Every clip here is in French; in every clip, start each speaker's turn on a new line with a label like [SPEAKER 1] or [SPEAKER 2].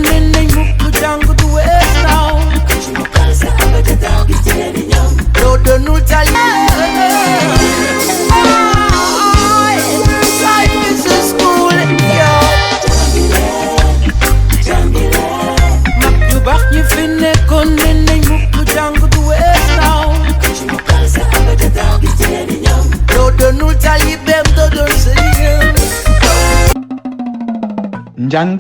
[SPEAKER 1] nañ mukk jàng du wees naaw doo doonul tali life is a school yow mag ñu baax ñi fi nekkoon nañ mukk jàng du wees naaw doo doonul tali bem doo doon sëriñam.
[SPEAKER 2] njàng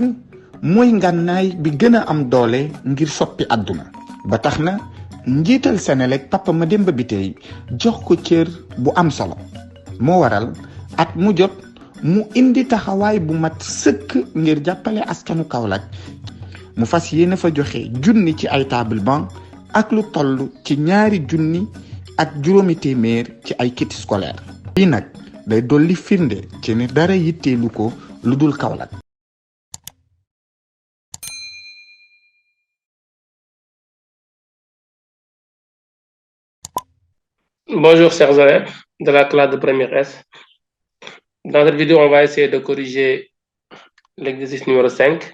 [SPEAKER 2] mooy ngànnaay bi gën a am doole ngir soppi àdduna ba tax na njiital Senelec Papa Mademba Bitèye jox ko cër bu am solo moo waral at mu jot mu indi taxawaay bu mat sëkk ngir jàppale askanu Kaolack mu fas yéene fa joxe junni ci ay table banc ak lu toll ci 2 junni ak juróomi téeméer ci ay kit scolaire lii nag day dolli firnde ci ni dara yitteelu ko lu dul Kaolack.
[SPEAKER 3] Bonjour chers élèves de la classe de première S. Dans cette vidéo, on va essayer de corriger l'exercice numéro 5,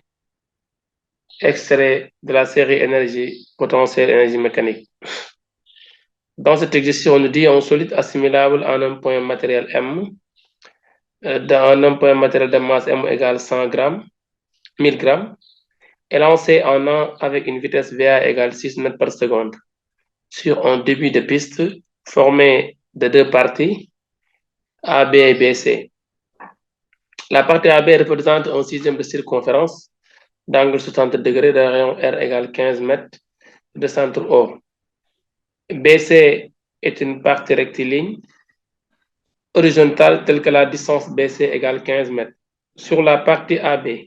[SPEAKER 3] extrait de la série énergie potentielle, énergie mécanique. Dans cet exercice, on nous dit un solide assimilable en un point matériel M, dans un point matériel de masse M égale 100 grammes, 1000 grammes, est lancé en an avec une vitesse VA égale 6 mètres par seconde sur un début de piste formé de 2 parties, AB et BC. La partie AB représente un sixième de circonférence d'angle 60 degrés de rayon R égale 15 mètres de centre O. BC est une partie rectiligne horizontale telle que la distance BC égale 15 mètres. Sur la partie AB,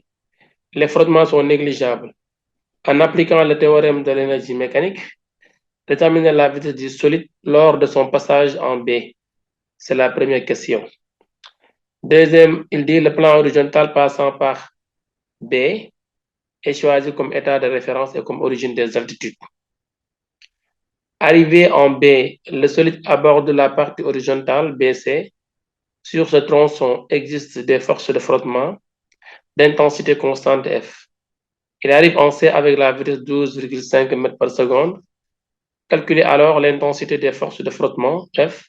[SPEAKER 3] les frottements sont négligeables. En appliquant le théorème de l'énergie mécanique, déterminer la vitesse du solide lors de son passage en B. C'est la première question. Deuxième, il dit le plan horizontal passant par B est choisi comme état de référence et comme origine des altitudes. Arrivé en B, le solide aborde la partie horizontale BC. Sur ce tronçon existent des forces de frottement d'intensité constante F. Il arrive en C avec la vitesse 12,5 mètres par seconde. Calculez alors l'intensité des forces de frottement F.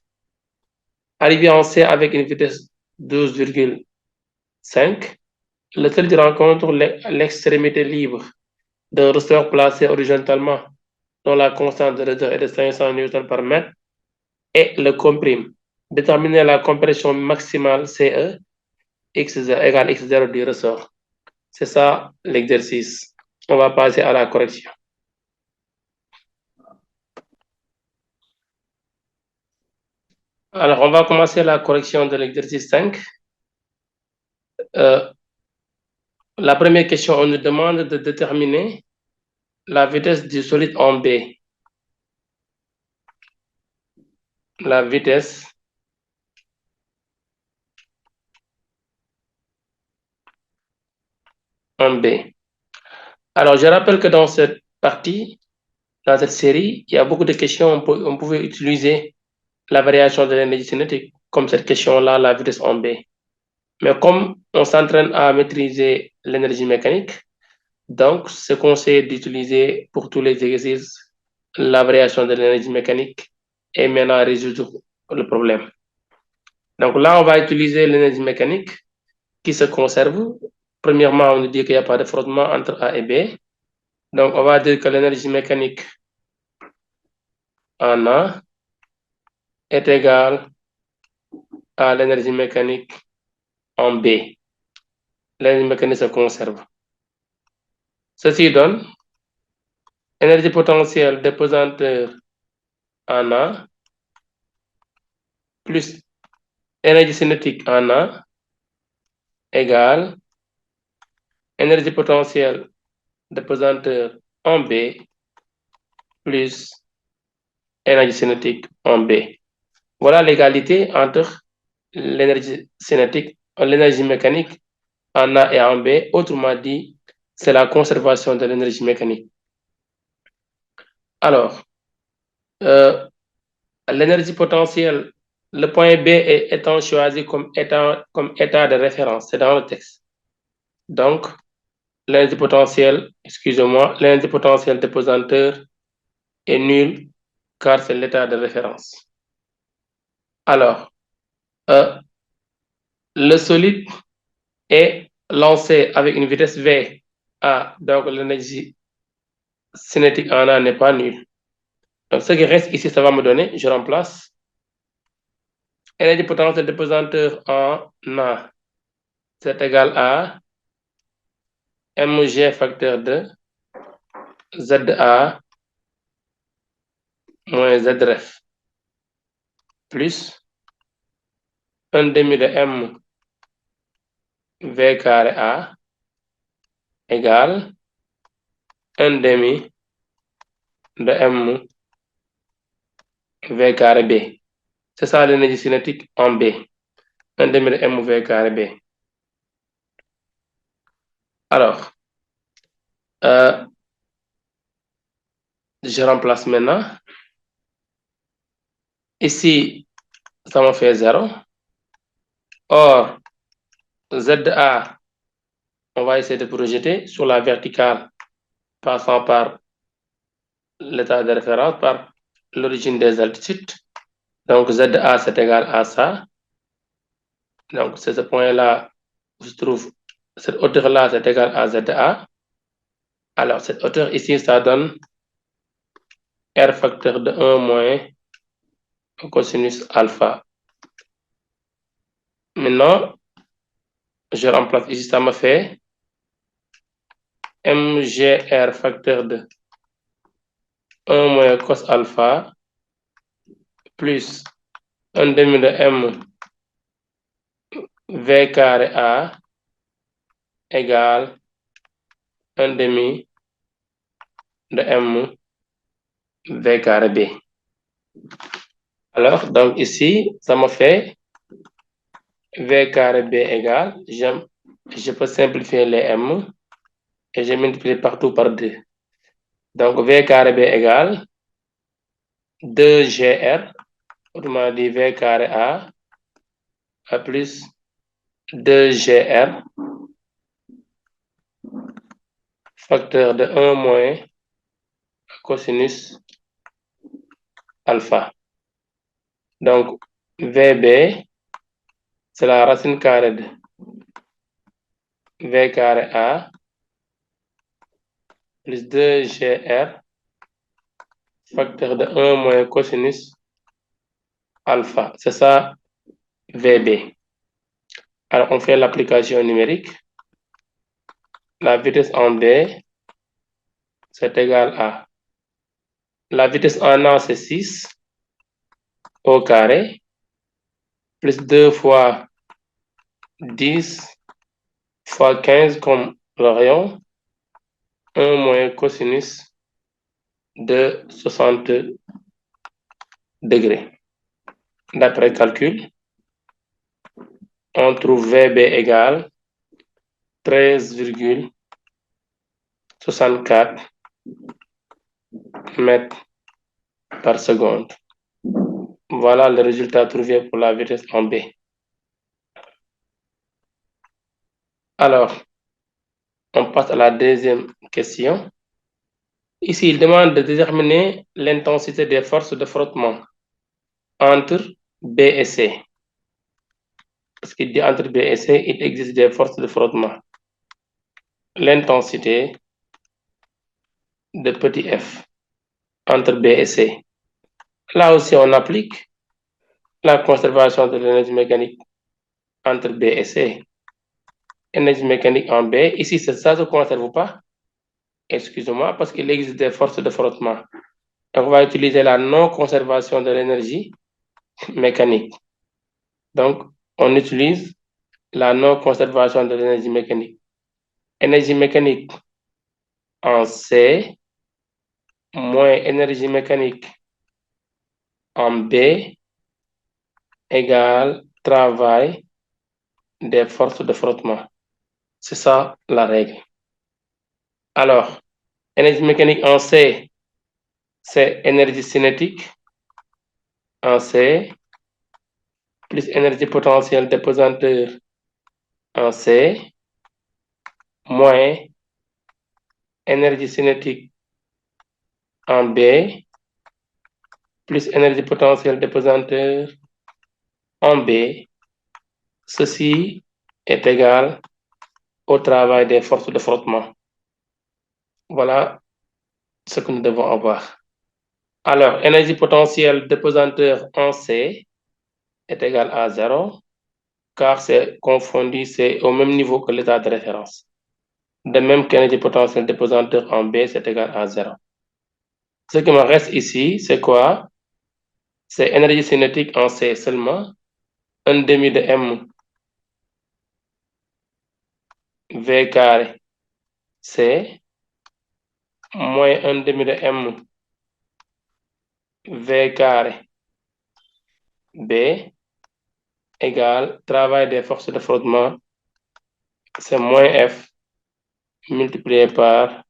[SPEAKER 3] Arrivé en C avec une vitesse 12,5, le solide rencontre l'extrémité libre d'un ressort placé horizontalement dont la constante de retard est de 500 Newton par mètre et le comprime. Déterminer la compression maximale CE égale X0 du ressort. C'est ça l'exercice. On va passer à la correction. Alors, on va commencer la correction de l'exercice 5. La première question, on nous demande de déterminer la vitesse du solide en B. La vitesse en B. Alors, je rappelle que dans cette partie, dans cette série, il y a beaucoup de questions. On pouvait utiliser la variation de l'énergie cinétique, comme cette question-là, la vitesse en B. Mais comme on s'entraîne à maîtriser l'énergie mécanique, donc c'est conseillé d'utiliser pour tous les exercices la variation de l'énergie mécanique et maintenant résoudre le problème. Donc là, on va utiliser l'énergie mécanique qui se conserve. Premièrement, on nous dit qu'il n'y a pas de frottement entre A et B. Donc, on va dire que l'énergie mécanique en A est égale à l'énergie mécanique en B. L'énergie mécanique se conserve. Ceci donne énergie potentielle de pesanteur en A plus énergie cinétique en A égale énergie potentielle de pesanteur en B plus énergie cinétique en B. Voilà l'égalité entre l'énergie cinétique, l'énergie mécanique en A et en B. Autrement dit, c'est la conservation de l'énergie mécanique. Alors, l'énergie potentielle, le point B étant choisi comme état de référence, c'est dans le texte. Donc, l'énergie potentielle, excusez-moi, l'énergie potentielle de pesanteur est nulle car c'est l'état de référence. Alors, le solide est lancé avec une vitesse V. Donc l'énergie cinétique en A n'est pas nulle. Donc ce qui reste ici, ça va me donner, je remplace énergie potentielle de pesanteur en A, c'est égal à mg facteur de ZA moins ZREF plus 1 demi de M V carré A égale 1 demi de M V carré B. C'est ça l'énergie cinétique en B. 1 demi de M V carré B. Alors, je remplace maintenant. Ici, ça me fait 0. Or, ZA, on va essayer de projeter sur la verticale, passant par l'état de référence, par l'origine des altitudes. Donc, ZA, c'est égal à ça. Donc, c'est ce point-là où se trouve cette hauteur-là, c'est égal à ZA. Alors, cette hauteur ici, ça donne R facteur de 1 moins cosinus alpha. Maintenant, je remplace ici, ça me fait MGR facteur de 1 moins cos alpha plus 1 demi de M V carré A égale 1 demi de M V carré B. Alors, donc ici, ça me fait V carré B égale, je peux simplifier les M et je multiplie partout par 2. Donc, V carré B égale 2GR, autrement dit V carré A plus 2GR facteur de 1 moins cosinus alpha. Donc, VB, c'est la racine carrée de V carré A plus 2GR facteur de 1 moins cosinus alpha. C'est ça, VB. Alors, on fait l'application numérique. La vitesse en B, c'est égal à la vitesse en A, c'est 6 au carré, plus 2 fois 10 fois 15 comme le rayon, 1 moins cosinus de 60 degrés. D'après calcul, on trouve VB égale 13,64 mètres par seconde. Voilà le résultat trouvé pour la vitesse en B. Alors, on passe à la deuxième question. Ici, il demande de déterminer l'intensité des forces de frottement entre B et C. Parce qu'il dit entre B et C, il existe des forces de frottement. L'intensité de petit f entre B et C. Là aussi, on applique la conservation de l'énergie mécanique entre B et C. Énergie mécanique en B, ici, ça ne se conserve pas. Excusez-moi, parce qu'il existe des forces de frottement. Donc, on va utiliser la non-conservation de l'énergie mécanique. Donc, on utilise la non-conservation de l'énergie mécanique. Énergie mécanique en C moins énergie mécanique en B égale travail des forces de frottement. C'est ça la règle. Alors, énergie mécanique en C, c'est énergie cinétique en C, plus énergie potentielle de pesanteur en C, moins énergie cinétique en B plus énergie potentielle de pesanteur en B, ceci est égal au travail des forces de frottement. Voilà ce que nous devons avoir. Alors, énergie potentielle de pesanteur en C est égale à 0, car c'est confondu, c'est au même niveau que l'état de référence. De même qu'énergie potentielle de pesanteur en B, c'est égal à 0. Ce qui me reste ici, c'est quoi? C'est énergie cinétique en C seulement, 1 demi de M V carré C, moins 1 demi de M V carré B, égale travail des forces de frottement, c'est moins F multiplié par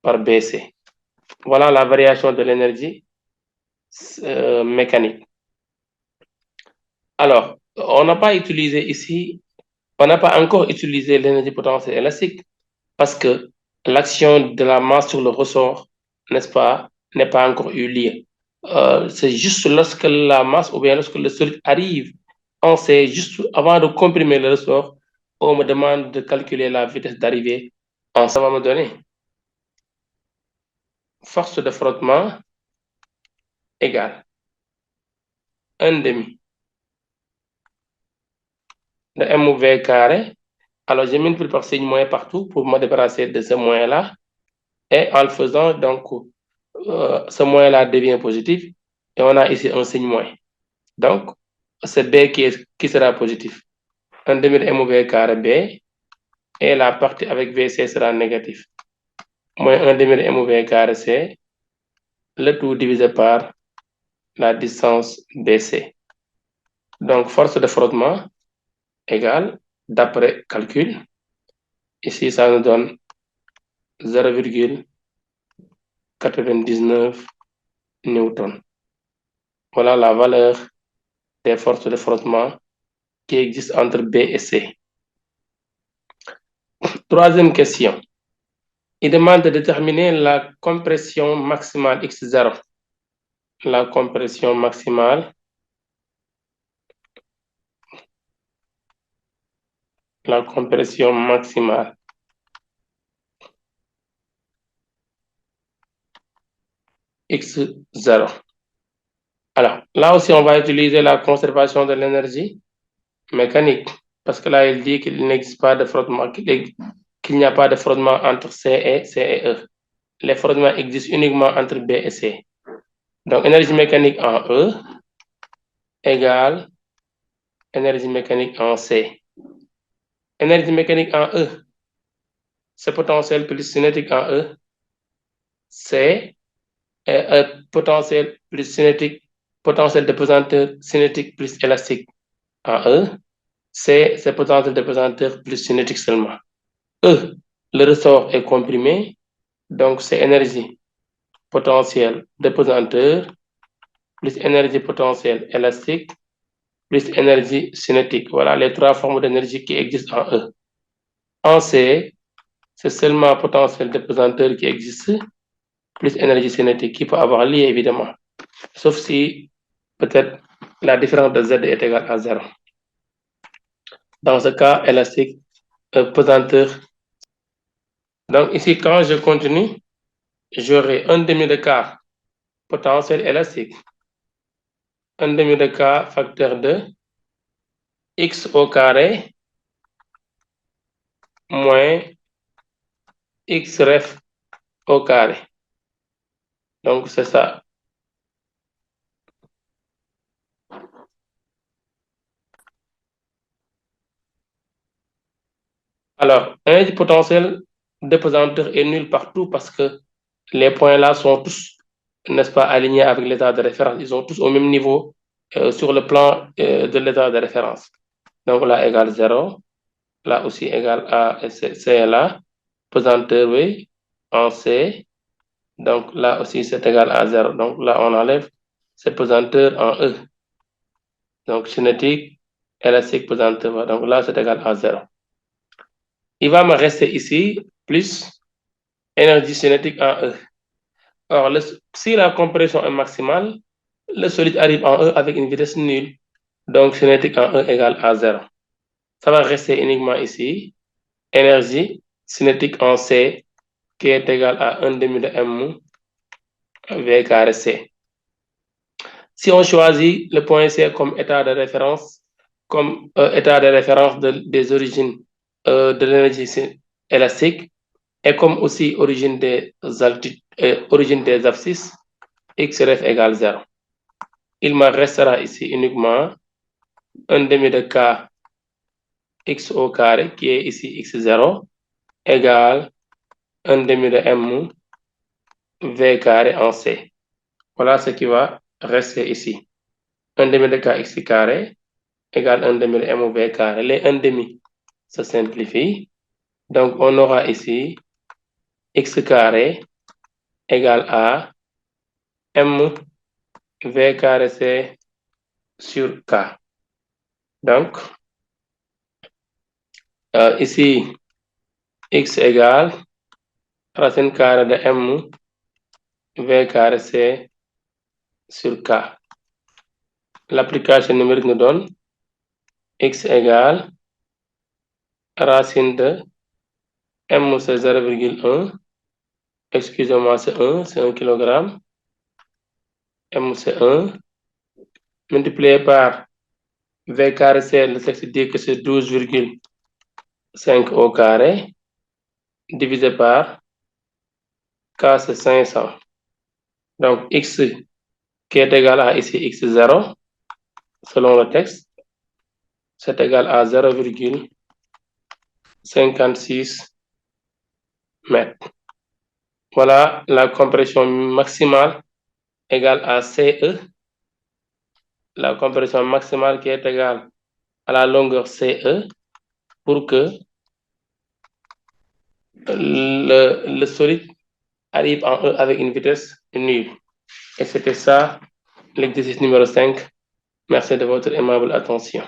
[SPEAKER 3] BC. Voilà la variation de l'énergie mécanique. Alors, on n'a pas utilisé ici, on n'a pas encore utilisé l'énergie potentielle élastique parce que l'action de la masse sur le ressort, n'est-ce pas, n'est pas encore eu lieu. C'est juste lorsque la masse ou bien lorsque le solide arrive, on sait juste avant de comprimer le ressort, on me demande de calculer la vitesse d'arrivée. Ça va me donner force de frottement égale 1 demi de mv carré. Alors, je multiplie par signe moins partout pour me débarrasser de ce moins-là. Et en le faisant, donc, ce moins-là devient positif. Et on a ici un signe moins. Donc, c'est B qui sera positif. 1 demi de mv carré B. Et la partie avec VC sera négatif. Moins 1 demi de mv carré C. Le tout divisé par la distance BC. Donc, force de frottement égale, d'après calcul, ici, ça nous donne 0,99 newtons. Voilà la valeur des forces de frottement qui existent entre B et C. Troisième question. Il demande de déterminer la compression maximale X0. La compression maximale. La compression maximale. X0. Alors, là aussi, on va utiliser la conservation de l'énergie mécanique. Parce que là, il dit qu'il n'existe pas de frottement, qu'il n'y a pas de frottement entre C et E. Les frottements existent uniquement entre B et C. Donc, énergie mécanique en E égale énergie mécanique en C. Énergie mécanique en E, c'est potentiel plus cinétique en E. C, potentiel plus cinétique, potentiel de pesanteur cinétique plus élastique en E. C, c'est potentiel de pesanteur plus cinétique seulement. E, le ressort est comprimé, donc c'est énergie potentielle de pesanteur plus énergie potentielle élastique plus énergie cinétique. Voilà les trois formes d'énergie qui existent en E. En C, c'est seulement potentiel de pesanteur qui existe, plus énergie cinétique qui peut avoir lié évidemment. Sauf si peut-être la différence de Z est égale à 0. Dans ce cas, élastique, pesanteur. Donc ici, quand je continue, j'aurai un demi de K potentiel élastique. Un demi de K facteur de X au carré moins X ref au carré. Donc c'est ça. Alors, énergie potentielle de pesanteur est nulle partout parce que les points là sont tous, n'est-ce pas, alignés avec l'état de référence. Ils sont tous au même niveau sur le plan de l'état de référence. Donc là égale 0, là aussi égale à C là, pesanteur oui, en C. Donc là aussi c'est égal à 0. Donc là on enlève cette pesanteur en E. Donc cinétique, élastique, pesanteur. Donc là c'est égal à 0. Il va me rester ici plus énergie cinétique en E. Or, si la compression est maximale, le solide arrive en E avec une vitesse nulle. Donc, cinétique en E égale à 0. Ça va rester uniquement ici. Énergie cinétique en C qui est égale à 1 demi de M V carré C. Si on choisit le point C comme état de référence, des origines de l'énergie élastique et comme aussi origine des abscisses, x ref égale 0. Il me restera ici uniquement 1 demi de k x au carré qui est ici x0 égale 1 demi de m v carré en c. Voilà ce qui va rester ici. 1 demi de kx carré égale 1 demi de m v carré. Les 1 demi se simplifient. Donc, on aura ici x carré égale à m v carré c sur k. Donc, ici, x égale racine carrée de m v carré c sur k. L'application numérique nous donne x égale racine de m c'est 0,1, excusez-moi c'est 1 kg, m c'est 1, multiplié par v carré c, le texte dit que c'est 12,5 au carré, divisé par k c'est 500. Donc x qui est égal à ici x0, selon le texte, c'est égal à 0,56 mètres. Voilà la compression maximale égale à CE. La compression maximale qui est égale à la longueur CE pour que le solide arrive en E avec une vitesse nulle. Et c'était ça l'exercice numéro 5. Merci de votre aimable attention.